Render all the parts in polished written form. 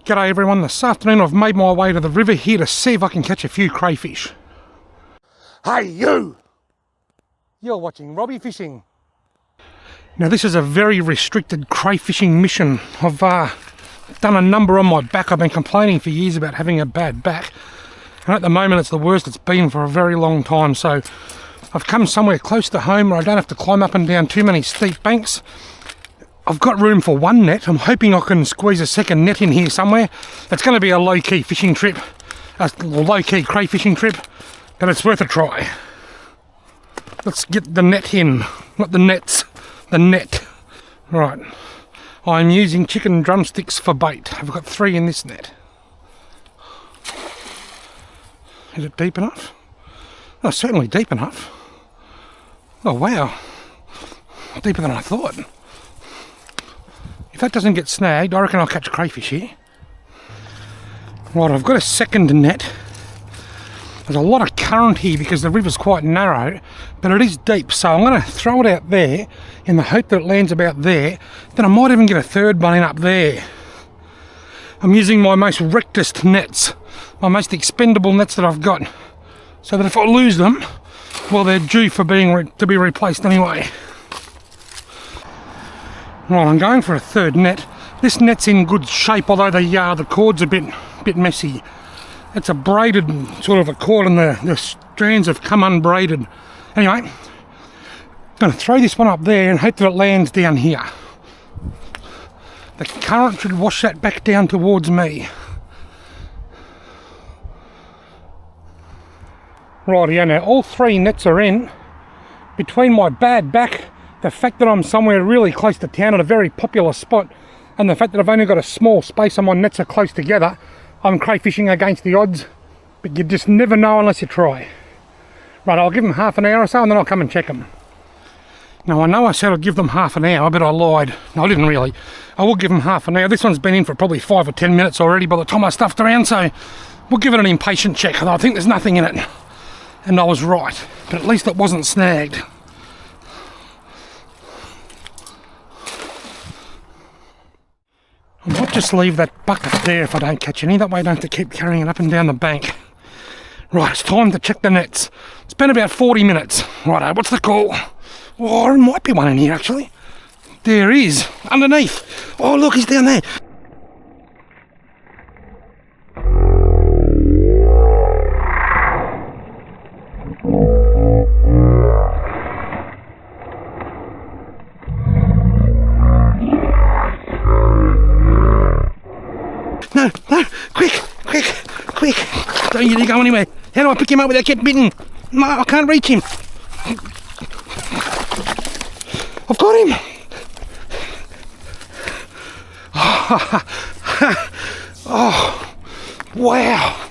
G'day everyone, this afternoon I've made my way to the river here to see if I can catch a few crayfish. Hey you! You're watching Robbie Fishing. Now this is a very restricted crayfishing mission. I've done a number on my back. I've been complaining for years about having a bad back. And at the moment it's the worst it's been for a very long time. So I've come somewhere close to home where I don't have to climb up and down too many steep banks. I've got room for one net. I'm hoping I can squeeze a second net in here somewhere. It's going to be a low-key fishing trip, a low-key crayfishing trip, but it's worth a try. Let's get the net in, not the nets, the net. Right, I'm using chicken drumsticks for bait. I've got 3 in this net. Is it deep enough? Oh, certainly deep enough. Oh wow, deeper than I thought. If that doesn't get snagged, I reckon I'll catch crayfish here. Right, I've got a second net. There's a lot of current here because the river's quite narrow, but it is deep, so I'm going to throw it out there in the hope that it lands about there. Then I might even get a third one in up there. I'm using my most rectest nets, my most expendable nets that I've got, so that if I lose them, well, they're due for to be replaced anyway. Right, I'm going for a third net. This net's in good shape, although the cord's a bit messy. It's a braided sort of a cord and the strands have come unbraided. Anyway, I'm going to throw this one up there and hope that it lands down here. The current should wash that back down towards me. Rightio, now all 3 nets are in. Between my bad back, the fact that I'm somewhere really close to town at a very popular spot, and the fact that I've only got a small space and my nets are close together, I'm crayfishing against the odds, but you just never know unless you try. Right, I'll give them half an hour or so and then I'll come and check them. Now I know I said I'd give them half an hour, but I lied. No, I didn't really. I will give them half an hour. This one's been in for probably 5 or 10 minutes already by the time I stuffed around, so we'll give it an impatient check, although I think there's nothing in it. And I was right, but at least it wasn't snagged. I might just leave that bucket there if I don't catch any, that way I don't have to keep carrying it up and down the bank. Right, it's time to check the nets. It's been about 40 minutes. Righto, what's the call? Oh, there might be one in here actually. There is, underneath. Oh look, he's down there. No, quick. Don't you go anywhere. How do I pick him up without getting bitten? No, I can't reach him. I've got him. Oh, wow.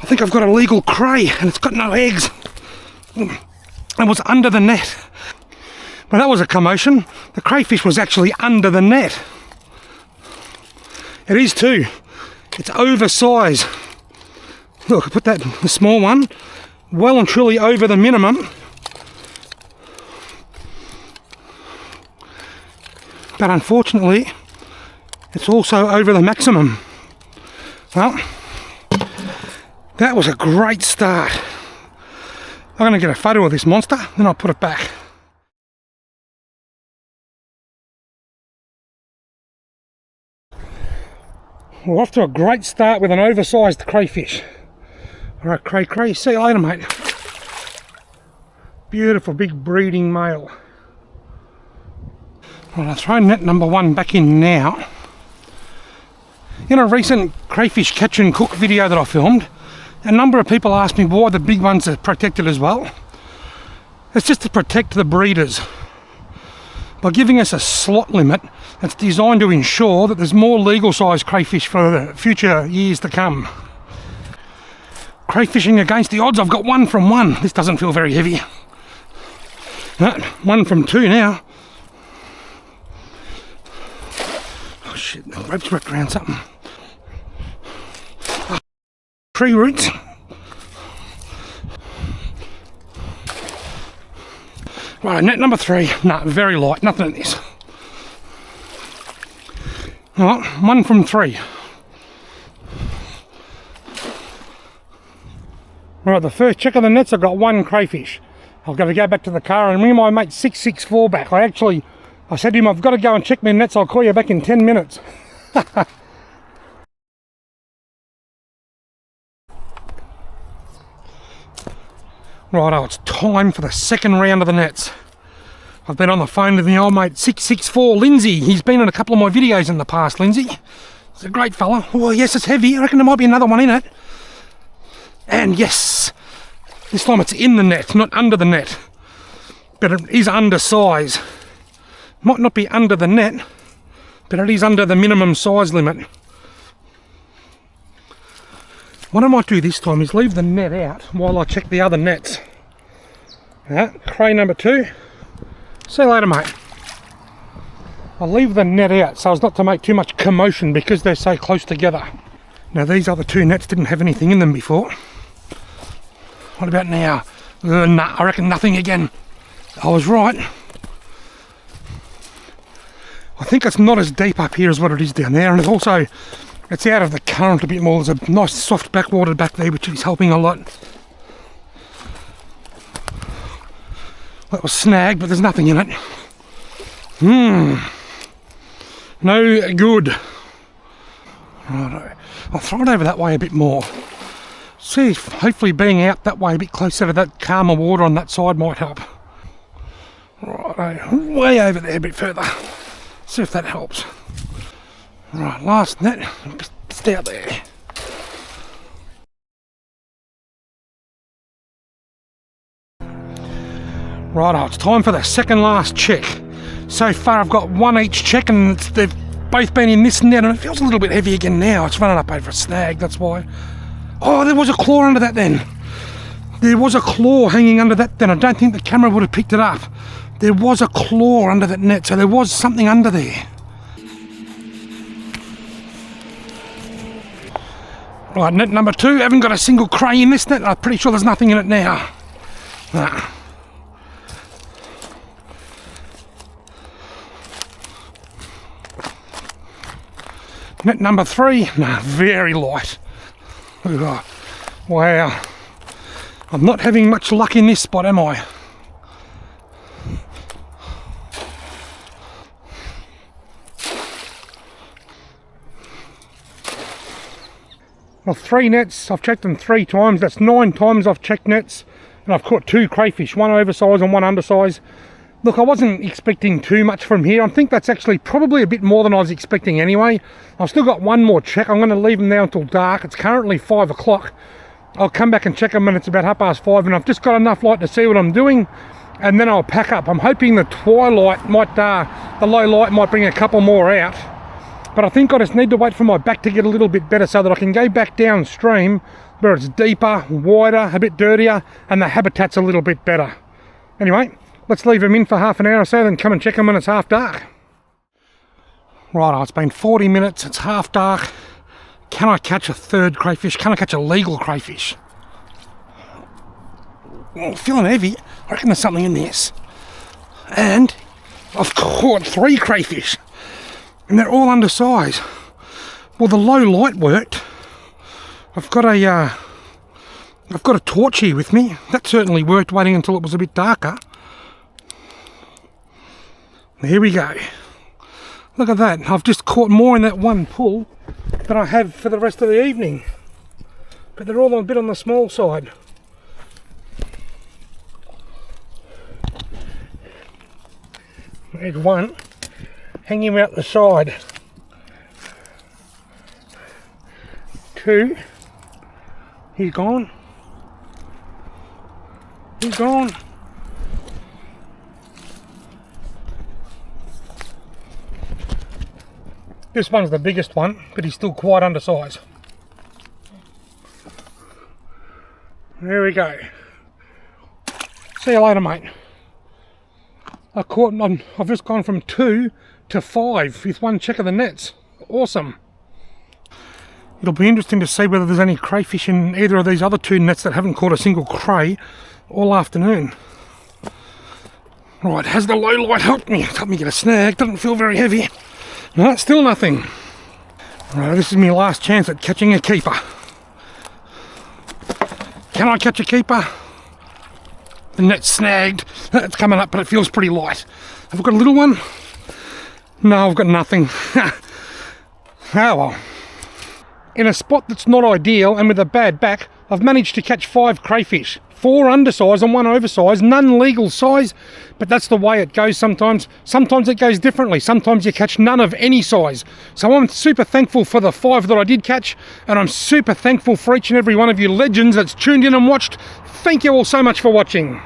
I think I've got a legal cray and it's got no eggs. It was under the net. But that was a commotion. The crayfish was actually under the net. It is too. It's oversized. Look, I put that, the small one, well and truly over the minimum. But unfortunately, it's also over the maximum. Well, that was a great start. I'm going to get a photo of this monster, then I'll put it back. We're off to a great start with an oversized crayfish. Alright, cray, see you later, mate. Beautiful big breeding male. Well, I'll throw net number 1 back in now. In a recent crayfish catch and cook video that I filmed, a number of people asked me why the big ones are protected as well. It's just to protect the breeders. By giving us a slot limit, it's designed to ensure that there's more legal sized crayfish for the future years to come. Crayfishing against the odds, I've got 1 from 1. This doesn't feel very heavy. No, 1 from 2 now. Oh shit, the rope's wrapped around something. Oh, tree roots. Right, net number 3. No, very light, nothing in this. Alright, 1 from 3. Right, the first check of the nets, I've got one crayfish. I've got to go back to the car and ring my mate 664 back. I said to him, I've got to go and check my nets, I'll call you back in 10 minutes. Righto, it's time for the second round of the nets. I've been on the phone with the old mate 664, Lindsay. He's been in a couple of my videos in the past, Lindsay. He's a great fella. Oh yes, it's heavy. I reckon there might be another one in it. And yes, this time it's in the net, not under the net. But it is under size. Might not be under the net, but it is under the minimum size limit. What I might do this time is leave the net out while I check the other nets. Cray number 2. See you later, mate. I'll leave the net out so as not to make too much commotion because they're so close together. Now these other 2 nets didn't have anything in them before. What about now? Nah, I reckon nothing again. I was right. I think it's not as deep up here as what it is down there, and it's out of the current a bit more. There's a nice soft backwater back there which is helping a lot. That was snagged, but there's nothing in it. No good. Righto. I'll throw it over that way a bit more. See if hopefully being out that way a bit closer to that calmer water on that side might help. Righto, way over there a bit further. See if that helps. Right, last net, just out there. Righto, it's time for the second last check. So far I've got one each check and they've both been in this net and it feels a little bit heavy again now. It's running up over a snag, that's why. Oh, there was a claw under that then. There was a claw hanging under that then. I don't think the camera would have picked it up. There was a claw under that net, so there was something under there. Right, net number 2, haven't got a single cray in this net. I'm pretty sure there's nothing in it now. Nah. Net number 3, nah, very light. Oh, wow. I'm not having much luck in this spot, am I? Well, 3 nets, I've checked them 3 times. That's 9 times I've checked nets. And I've caught 2 crayfish, one oversized and one undersized. Look, I wasn't expecting too much from here. I think that's actually probably a bit more than I was expecting anyway. I've still got one more check. I'm going to leave them now until dark. It's currently 5 o'clock. I'll come back and check them when it's about 5:30 and I've just got enough light to see what I'm doing. And then I'll pack up. I'm hoping the twilight might, the low light might bring a couple more out. But I think I just need to wait for my back to get a little bit better so that I can go back downstream where it's deeper, wider, a bit dirtier, and the habitat's a little bit better. Anyway, let's leave them in for half an hour or so, then come and check them when it's half dark. Right, it's been 40 minutes, it's half dark. Can I catch a third crayfish? Can I catch a legal crayfish? Oh, feeling heavy. I reckon there's something in this. And I've caught 3 crayfish. And they're all undersized. Well, the low light worked. I've got a torch here with me. That certainly worked, waiting until it was a bit darker. Here we go. Look at that. I've just caught more in that one pull than I have for the rest of the evening. But they're all a bit on the small side. There's one hanging out the side. 2. He's gone. He's gone. This one's the biggest one, but he's still quite undersized. There we go. See you later, mate. I've just gone from 2 to 5 with one check of the nets. Awesome. It'll be interesting to see whether there's any crayfish in either of these other 2 nets that haven't caught a single cray all afternoon. Right, has the low light helped me? It's helped me get a snag. Doesn't feel very heavy. No, still nothing. Right, this is my last chance at catching a keeper. Can I catch a keeper? The net's snagged. It's coming up, but it feels pretty light. Have I got a little one? No, I've got nothing. Oh well. In a spot that's not ideal and with a bad back, I've managed to catch 5 crayfish. 4 undersize and 1 oversized, none legal size, but that's the way it goes sometimes. Sometimes it goes differently. Sometimes you catch none of any size. So I'm super thankful for the 5 that I did catch, and I'm super thankful for each and every one of you legends that's tuned in and watched. Thank you all so much for watching.